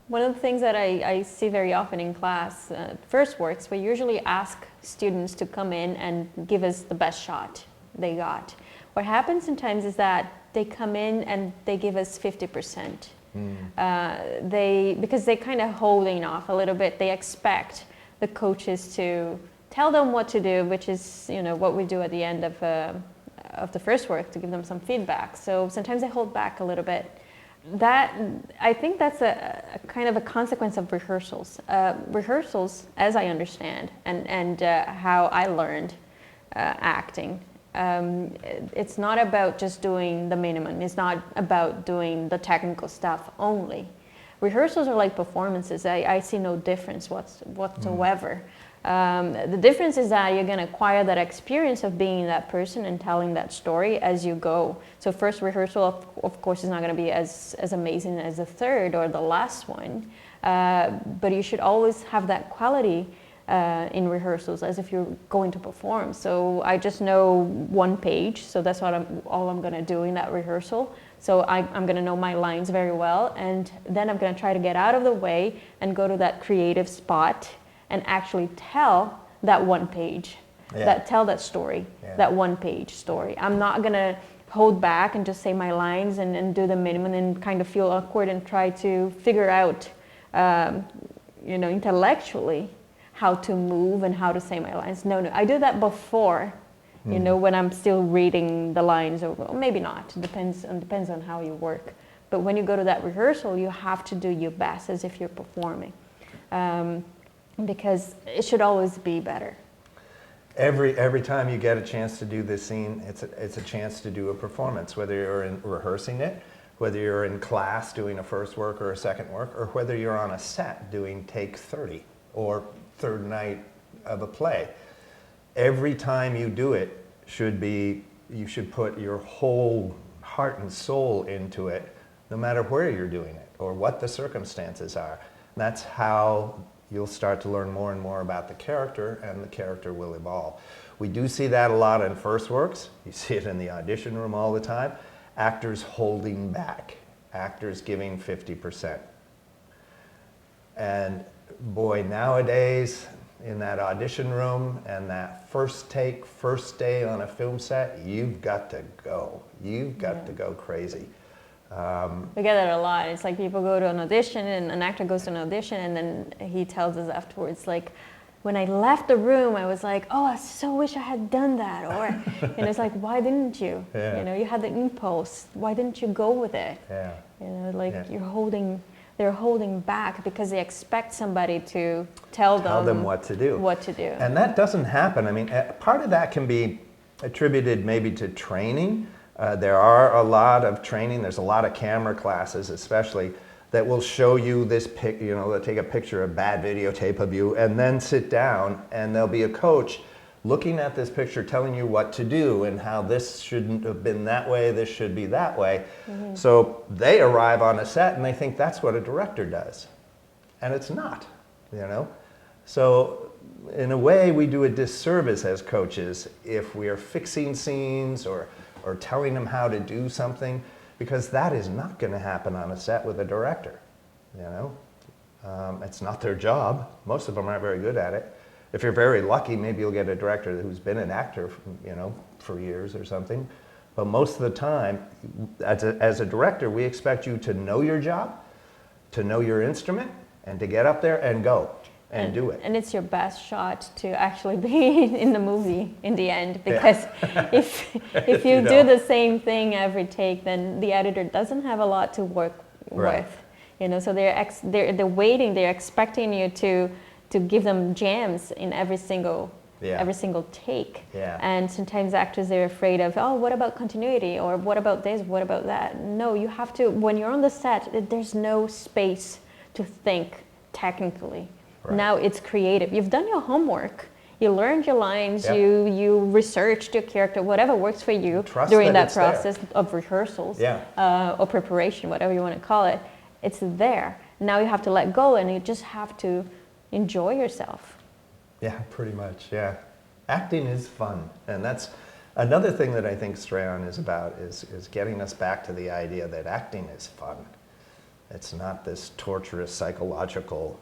One of the things that I see very often in class, first works, we usually ask students to come in and give us the best shot they got. What happens sometimes is that they come in and they give us 50%. Because they're kind of holding off a little bit. They expect the coaches to tell them what to do, which is what we do at the end of the first work, to give them some feedback. So sometimes they hold back a little bit. I think that's a kind of a consequence of rehearsals. Rehearsals, as I understand, and how I learned acting, it's not about just doing the minimum. It's not about doing the technical stuff only. Rehearsals are like performances. I see no difference whatsoever. The difference is that you're going to acquire that experience of being that person and telling that story as you go. So first rehearsal, of course, is not going to be as amazing as the third or the last one. But you should always have that quality in rehearsals as if you're going to perform. So I just know one page, so that's all I'm going to do in that rehearsal. So I'm going to know my lines very well, and then I'm going to try to get out of the way and go to that creative spot and actually tell that one page, tell that story, that one page story. I'm not going to hold back and just say my lines and do the minimum and kind of feel awkward and try to figure out, intellectually how to move and how to say my lines. No, I do that before, when I'm still reading the lines, or maybe not. It depends on how you work. But when you go to that rehearsal, you have to do your best as if you're performing. Because it should always be better. Every time you get a chance to do this scene, it's a chance to do a performance, whether you're in rehearsing it, whether you're in class doing a first work or a second work, or whether you're on a set doing take 30 or third night of a play. Every time you do it you should put your whole heart and soul into it, no matter where you're doing it or what the circumstances are. That's how you'll start to learn more and more about the character, and the character will evolve. We do see that a lot in first works. You see it in the audition room all the time. Actors holding back, actors giving 50%. And boy, nowadays, in that audition room and that first take, first day on a film set, you've got to go. You've got to go crazy. We get that a lot. It's like people go to an audition, and an actor goes to an audition, and then he tells us afterwards, like, when I left the room, I was like, oh, I so wish I had done that. Or, and it's like, why didn't you? Yeah. You had the impulse. Why didn't you go with it? Yeah. They're holding back because they expect somebody to tell them what to do. And that doesn't happen. I mean, part of that can be attributed maybe to training. There are a lot of training. There's a lot of camera classes, especially, that will show you this they'll take a picture, a bad videotape of you, and then sit down, and there'll be a coach looking at this picture, telling you what to do and how this shouldn't have been that way, this should be that way. Mm-hmm. So they arrive on a set and they think that's what a director does. And it's not, So in a way, we do a disservice as coaches if we are fixing scenes or telling them how to do something, because that is not going to happen on a set with a director. It's not their job. Most of them aren't very good at it. If you're very lucky, maybe you'll get a director who's been an actor, for years or something. But most of the time, as a director, we expect you to know your job, to know your instrument, and to get up there and go. And do it. And it's your best shot to actually be in the movie in the end, because if you do the same thing every take, then the editor doesn't have a lot to work with. So they're waiting, they're expecting you to give them jams in every single take. Yeah. And sometimes actors, they're afraid of, oh, what about continuity, or what about this, what about that? No, you have to, when you're on the set, there's no space to think technically. Right. Now it's creative. You've done your homework. You learned your lines. Yep. You researched your character. Whatever works for you during that process of rehearsals or preparation, whatever you want to call it. It's there. Now you have to let go, and you just have to enjoy yourself. Yeah, pretty much. Yeah, acting is fun, and that's another thing that I think Straeon is about. Is getting us back to the idea that acting is fun. It's not this torturous psychological,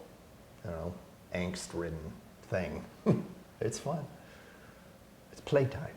angst-ridden thing. It's fun. It's playtime.